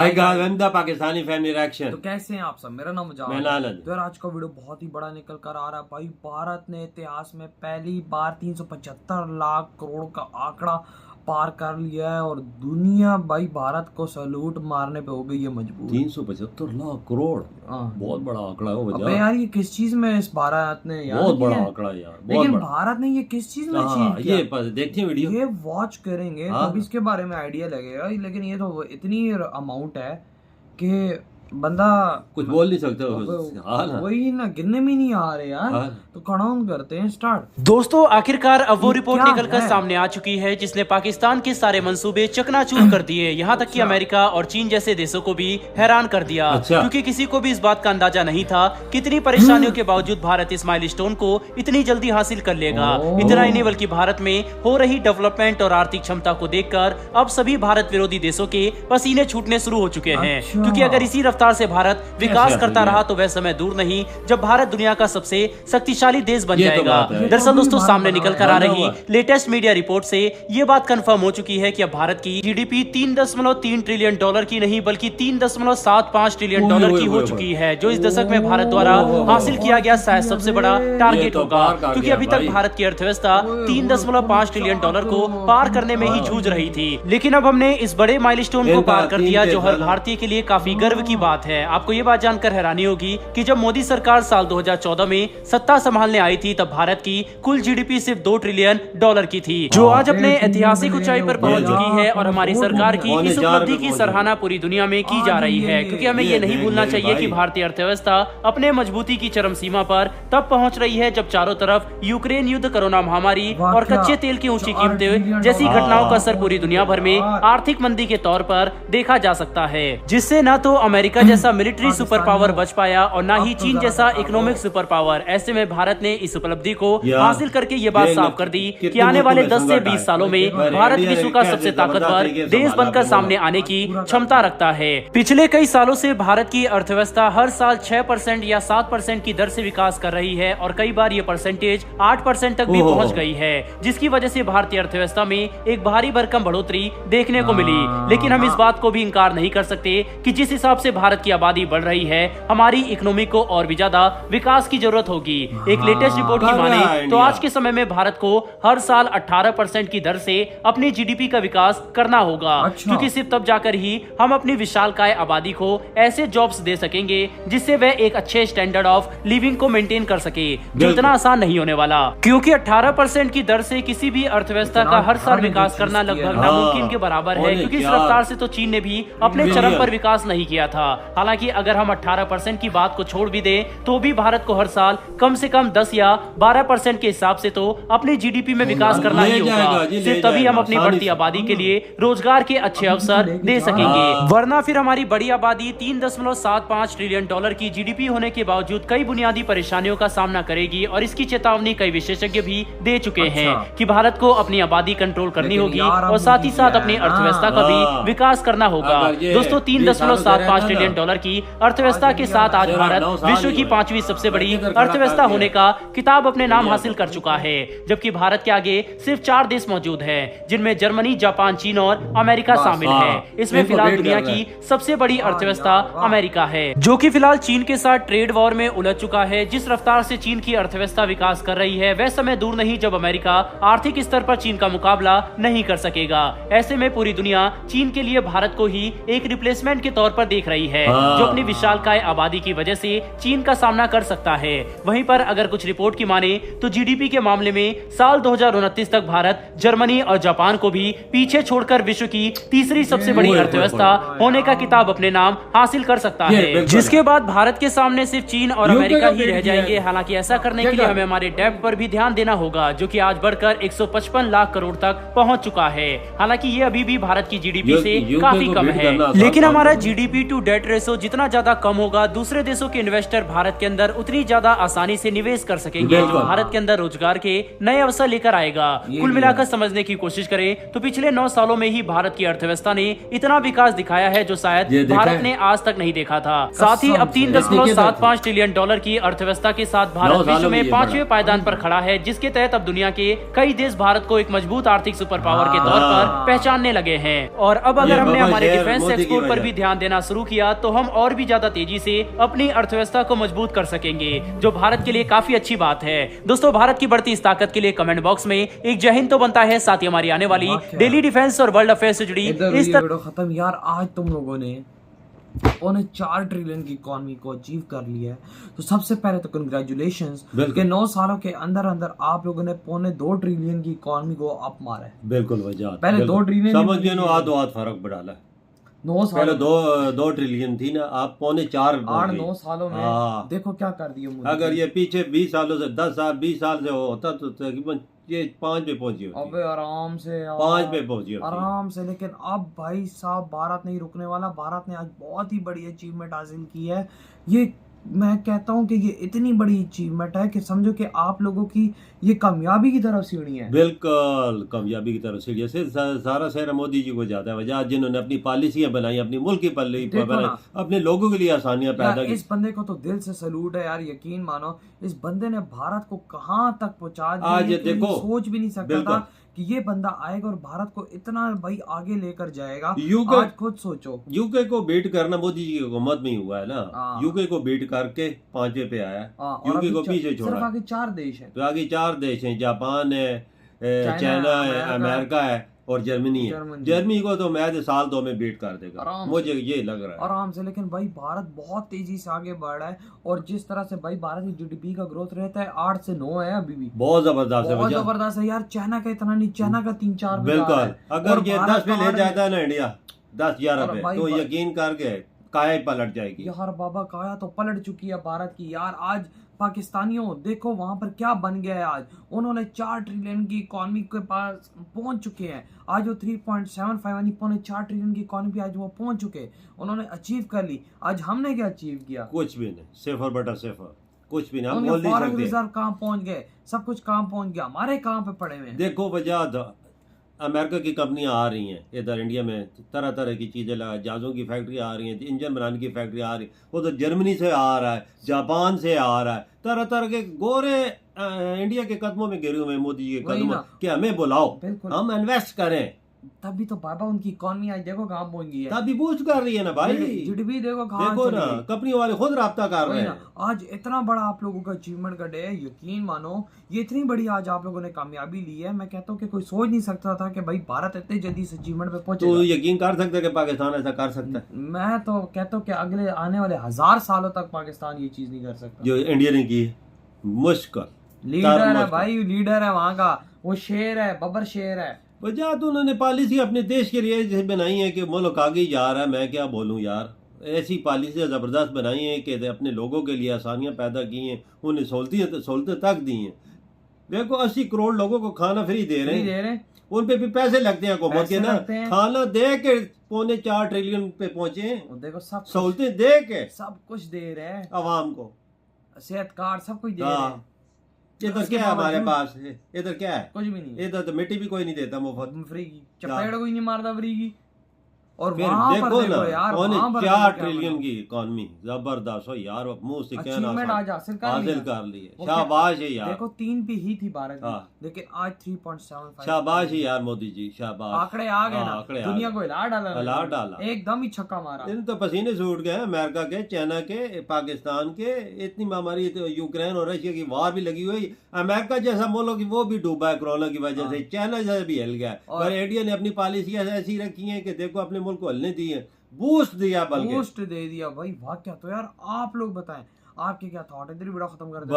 भाई का गंदा पाकिस्तानी फैमिली रिएक्शन। तो कैसे हैं आप सब? मेरा नाम मैं मुजाहिद। नालन। तो यार आज का वीडियो बहुत ही बड़ा निकल कर आ रहा है भाई। भारत ने इतिहास में पहली बार 375 लाख करोड़ का आंकड़ा पार कर लिया है और दुनिया भाई भारत को सैल्यूट मारने पे हो गई है मजबूर। 375 लाख करोड़ बहुत बड़ा आंकड़ा है। अबे यार ये किस चीज में इस भारत ने यार बहुत बड़ा आंकड़ा है यार, बहुत लेकिन बड़ा। भारत ने ये किस चीज में हाँ, अचीव किया? ये देखते हैं वीडियो, ये वॉच करेंगे तभी इसके बारे में आइडिया लगेगा। लेकिन ये तो इतनी अमाउंट है कि बंदा कुछ बोल नहीं सकते। वही ना, गिनने में नहीं आ रहे यार। तो काउंट करते हैं, स्टार्ट। दोस्तों आखिरकार अब वो रिपोर्ट क्या निकलकर है? सामने आ चुकी है जिसने पाकिस्तान के सारे मंसूबे चकनाचूर कर दिए। यहाँ तक कि अमेरिका और चीन जैसे देशों को भी हैरान कर दिया। अच्छा। क्योंकि किसी को भी इस बात का अंदाजा नहीं था कितनी परेशानियों के बावजूद भारत इस माइलस्टोन को इतनी जल्दी हासिल कर लेगा। इतना ही नहीं बल्कि भारत में हो रही डेवलपमेंट और आर्थिक क्षमता को देखकर अब सभी भारत विरोधी देशों के पसीने छूटने शुरू हो चुके हैं। अच्छा। क्योंकि अगर इसी रफ्तार से भारत विकास करता रहा तो वह समय दूर नहीं जब भारत दुनिया का सबसे शक्तिशाली देश बन जाएगा। दरअसल दोस्तों सामने निकल कर आ रही लेटेस्ट मीडिया रिपोर्ट से ये बात कंफर्म हो चुकी है कि अब भारत की जीडीपी 3.3 ट्रिलियन डॉलर की नहीं बल्कि 3.75 ट्रिलियन डॉलर की हो चुकी है, जो इस दशक में भारत द्वारा हासिल किया गया शायद सबसे बड़ा टारगेट होगा। क्योंकि अभी तक भारत की अर्थव्यवस्था 3.5 ट्रिलियन डॉलर को पार करने में ही जूझ रही थी। लेकिन अब हमने इस बड़े माइलस्टोन को पार कर दिया जो हर भारतीय के लिए काफी गर्व की बात है। आपको ये बात जानकर हैरानी होगी कि जब मोदी सरकार साल 2014 में सत्ता संभालने आई थी तब भारत की कुल जीडीपी सिर्फ 2 ट्रिलियन डॉलर की थी, जो आज अपने ऐतिहासिक ऊंचाई पर पहुंच चुकी है। और हमारी सरकार की इस उपलब्धि की सराहना पूरी दुनिया में की जा रही है। क्योंकि हमें ये नहीं भूलना चाहिए कि भारतीय अर्थव्यवस्था अपने मजबूती की चरम सीमा पर तब पहुंच रही है जब चारों तरफ यूक्रेन युद्ध, कोरोना महामारी और कच्चे तेल की ऊंची कीमतें जैसी घटनाओं का असर पूरी दुनिया भर में आर्थिक मंदी के तौर पर देखा जा सकता है, जिससे न तो अमेरिका जैसा मिलिट्री सुपर पावर बच पाया और ना ही चीन जैसा इकोनॉमिक सुपर पावर। ऐसे में भारत ने इस उपलब्धि को हासिल करके ये बात साफ कर दी कि आने वाले 10 से 20 सालों में भारत विश्व का सबसे ताकतवर देश बनकर सामने आने की क्षमता रखता है। पिछले कई सालों से भारत की अर्थव्यवस्था हर साल 6% या 7% की दर से विकास कर रही है और कई बार ये परसेंटेज 8% तक भी पहुंच गई है, जिसकी वजह से भारतीय अर्थव्यवस्था में एक भारी भरकम बढ़ोतरी देखने को मिली। लेकिन हम इस बात को भी इनकार नहीं कर सकते कि जिस हिसाब से भारत की आबादी बढ़ रही है हमारी इकोनॉमी को और भी ज्यादा विकास की जरूरत होगी। एक लेटेस्ट रिपोर्ट की माने तो आज के समय में भारत को हर साल 18% की दर से अपनी जीडीपी का विकास करना होगा। क्योंकि सिर्फ तब जाकर ही हम अपनी विशालकाय आबादी को ऐसे जॉब्स दे सकेंगे जिससे वह एक अच्छे स्टैंडर्ड ऑफ लिविंग को मेंटेन कर सके, जो इतना आसान नहीं होने वाला। क्योंकि 18% की दर से किसी भी अर्थव्यवस्था का हर साल विकास करना लगभग नामुमकिन के बराबर है। क्योंकि इस रफ्तार से तो चीन ने भी अपने चरम पर विकास नहीं किया था। हालांकि अगर हम 18% की बात को छोड़ भी दें तो भी भारत को हर साल कम से कम 10 या 12% के हिसाब से तो अपनी जीडीपी में विकास करना ही होगा। सिर्फ तभी हम अपनी बढ़ती आबादी के लिए रोजगार के अच्छे अवसर दे सकेंगे, वरना फिर हमारी बड़ी आबादी 3.75 ट्रिलियन डॉलर की जीडीपी होने के बावजूद कई बुनियादी परेशानियों का सामना करेगी। और इसकी चेतावनी कई विशेषज्ञ भी दे चुके हैं कि भारत को अपनी आबादी कंट्रोल करनी होगी और साथ ही साथ अपनी अर्थव्यवस्था का भी विकास करना होगा। दोस्तों 3.75 ट्रिलियन डॉलर की अर्थव्यवस्था के साथ आज भारत विश्व की 5वीं सबसे बड़ी अर्थव्यवस्था होने का किताब अपने नाम हासिल कर चुका है। जबकि भारत के आगे सिर्फ 4 देश मौजूद हैं, जिनमें जर्मनी, जापान, चीन और अमेरिका शामिल है। इसमें फिलहाल दुनिया की सबसे बड़ी अर्थव्यवस्था अमेरिका है, जो कि फिलहाल चीन के साथ ट्रेड वॉर में उलझ चुका है। जिस रफ्तार से चीन की अर्थव्यवस्था विकास कर रही है वह समय दूर नहीं जब अमेरिका आर्थिक स्तर पर चीन का मुकाबला नहीं कर सकेगा। ऐसे में पूरी दुनिया चीन के लिए भारत को ही एक रिप्लेसमेंट के तौर पर देख रही है, जो अपनी विशालकाय आबादी की वजह से चीन का सामना कर सकता है। वहीं पर अगर कुछ रिपोर्ट की माने तो जीडीपी के मामले में साल 2029 तक भारत जर्मनी और जापान को भी पीछे छोड़कर विश्व की तीसरी सबसे बड़ी अर्थव्यवस्था होने का किताब अपने नाम हासिल कर सकता है, जिसके बाद भारत के सामने सिर्फ चीन और अमेरिका ही रह जाएंगे। हालांकि ऐसा करने के लिए हमें हमारे डेब्ट पर भी ध्यान देना होगा, जो कि आज बढ़कर 155 लाख करोड़ तक पहुंच चुका है। हालांकि ये अभी भी भारत की जीडीपी से काफी कम है, लेकिन हमारा GDP to debt debt ratio जितना ज्यादा कम होगा, दूसरे देशों के इन्वेस्टर भारत के अंदर उतनी ज्यादा आसानी से निवेश कर सकेंगे, जो भारत के अंदर रोजगार के नए अवसर लेकर आएगा। कुल मिलाकर समझने की कोशिश करें तो पिछले 9 सालों में ही भारत की अर्थव्यवस्था ने इतना विकास दिखाया है जो शायद भारत ने आज तक नहीं देखा था। साथ ही अब 3.75 ट्रिलियन डॉलर की अर्थव्यवस्था के साथ भारत विश्व में 5वें पायदान पर खड़ा है, जिसके तहत अब दुनिया के कई देश भारत को एक मजबूत आर्थिक सुपर पावर के तौर पर पहचानने लगे हैं। और अब अगर हमने हमारे डिफेंस एक्सपोर्ट पर भी ध्यान देना शुरू किया तो हम और भी ज्यादा तेजी से अपनी अर्थव्यवस्था को मजबूत कर सकेंगे, जो भारत के लिए काफी अच्छी बात है। दोस्तों, भारत की बढ़ती इस ताकत के लिए कमेंट बॉक्स में एक जय हिंद तो बनता है, साथ ही हमारी आने वाली डेली डिफेंस और वर्ल्ड अफेयर्स से जुड़ी इस वीडियो खत्म। यार आज तुम लोगों ने 4 ट्रिलियन की इकोनॉमी को अचीव कर लिया है, तो सबसे पहले तो कंग्रेचुलेशंस कि 9 सालों के अंदर अंदर आप लोगों ने 2.25 ट्रिलियन की इकोनॉमी को अप मारा है। बिल्कुल वजह पहले 2 ट्रिलियन समझिए ना, आध फर्क बढ़ाला 9 साल पहले 2 ट्रिलियन थी ना, आप 3.25 8-9 सालों में देखो क्या कर दिया। अगर ये पीछे 20 सालों से 10 साल 20 साल से होता तो तकरीबन ये 5 पे पहुंची होती। अबे आराम से 5 पे पहुंची होती आराम से। लेकिन अब भाई साहब भारत नहीं रुकने वाला। भारत ने आज बहुत ही बड़ी अचीवमेंट हासिल की है। ये मैं कहता हूँ कि ये इतनी बड़ी अचीवमेंट है कि समझो कि आप लोगों की ये कामयाबी की तरफ सीढ़ी है। बिल्कुल कामयाबी की तरफ सीढ़ी है। सारा शहर मोदी जी को जाता है वजह, जिन्होंने अपनी पॉलिसियां बनाई, अपनी मुल्क की पॉलिसी बनाई, अपने लोगों के लिए आसानियां पैदा की। इस बंदे को तो दिल से सैल्यूट है यार। यकीन मानो इस बंदे ने भारत को कहाँ तक पहुंचा दिया। आज देखो, सोच भी नहीं सकता था कि ये बंदा आएगा और भारत को इतना भाई आगे लेकर जाएगा। आज खुद सोचो, यूके को बीट करना मोदी जी की हुकूमत में ही हुआ है ना। यूके को बीट करके 5वें पे आया, यूके को पीछे छोड़ा। आगे 4 देश है, तो आगे 4 देश हैं, जापान है, चाइना है, अमेरिका है और जर्मनी है। जर्मनी को तो मैं 1 साल 2 में बीट कर देगा, मुझे ये लग रहा है आराम से। लेकिन भाई भारत बहुत तेजी से आगे बढ़ रहा है और जिस तरह से भाई भारत की जीडीपी का ग्रोथ रहता है 8 से 9 है अभी भी, बहुत जबरदस्त है यार। चाइना का इतना नहीं, चाइना का 3-4 बिल्कुल। अगर ये 10 पे ले जाता है ना इंडिया 10-11 पे, तो यकीन करके काया पलट जाएगी यार। बाबा काया तो पलट चुकी है भारत की यार। आज पाकिस्तानियों देखो वहां पर क्या बन गया है। आज उन्होंने 4 ट्रिलियन की इकोनॉमी के पास पहुंच चुके हैं। आज वो 3.75 यानी 4 ट्रिलियन की इकोनॉमी आज वो पहुंच चुके, उन्होंने अचीव कर ली। आज हमने क्या अचीव किया? कुछ भी नहीं, 0.0 कुछ भी नहीं। हम बोल नहीं सकते रिजर्व कहाँ पहुंच गए, सब कुछ कहाँ पहुंच गया, हमारे कहाँ पे पड़े हुए। देखो वजह, अमेरिका की कंपनियां आ रही हैं इधर इंडिया में, तरह तरह की चीज़ें लगा, जहाज़ों की फैक्ट्री आ रही हैं, इंजन बनाने की फैक्ट्री आ रही है। वो तो जर्मनी से आ रहा है, जापान से आ रहा है, तरह तरह के गोरे इंडिया के कदमों में गिरे हुए मोदी जी के कदमों कि हमें बुलाओ, हम इन्वेस्ट करें। तभी तो बाबा उनकी इकोनॉमी आज देखो कहाँ पहुंच गई है। तभी बूस्ट कर रही है ना भाई, जीडीपी देखो कहाँ, देखो ना कंपनी वाले खुद राब्ता कर रहे हैं। आज इतना बड़ा आप लोगों का अचीवमेंट का डे है। यकीन मानो ये इतनी बड़ी आज आप लोगों ने कामयाबी ली है। मैं कहता हूँ कि कोई सोच नहीं सकता था कि भाई भारत इतने जल्दी इस अचीवमेंट पे पहुंचे। तो यकीन कर सकता है कि पाकिस्तान ऐसा कर सकता है? मैं तो कहता हूँ कि अगले आने वाले 1000 सालों तक पाकिस्तान ये चीज नहीं कर सकता जो इंडिया ने की। मुश्किल लीडर है भाई, लीडर है वहाँ का, वो शेर है, बबर शेर है। वजह तो उन्होंने पॉलिसी अपने देश के लिए जैसे बनाई है कि मुल्क आगे जा रहा है। मैं क्या बोलूं यार, ऐसी पॉलिसियाँ ज़बरदस्त बनाई हैं कि अपने लोगों के लिए आसानियाँ पैदा की हैं, उन्हें सहूलतें तक दी हैं। देखो 80 करोड़ लोगों को खाना फ्री दे रहे हैं, उन पे भी पैसे लगते हैं हुकूमत के ना। खाना दे के 4.25 ट्रिलियन पे पहुंचे, देखो सब सहूलतें दे के सब कुछ दे रहे हैं अवाम को, सेहत कार्ड सब कुछ दे रहे हैं। इधर क्या है हमारे पास? इधर क्या है? कुछ भी नहीं। इधर तो मिट्टी भी कोई नहीं देता मुफ्त, फ्री की चपेड़ कोई नहीं मारता फ्री की। और फिर देखो ना यार 4 ट्रिलियन की इकोनॉमी जबरदस्त हो यार, मुंह से कहना हासिल कर ली है। शाबाश है यार। देखो 3 पे ही थी भारत की, लेकिन आज 3.75। शाबाश है यार मोदी जी, शाबाश। आंकड़े आ गए ना, दुनिया को हिला डाला, एकदम ही छक्का मारा। इन तो पसीने से उठ गए अमेरिका के, चाइना के, पाकिस्तान के। इतनी महामारी तो यूक्रेन और रशिया की वार भी लगी हुई। अमेरिका जैसा मुल्क वो भी डूबा है कोरोना की वजह से, चाइना जैसा भी हिल गया। और इंडिया ने अपनी पॉलिसियां ऐसी रखी हैं कि देखो अपने मुल्क को हलने दी है, बूस्ट दिया, बल्कि बूस्ट दे दिया भाई। वाह क्या। तो यार आप लोग बताएं आपके क्या थॉट है? इधर वीडियो खत्म कर दे।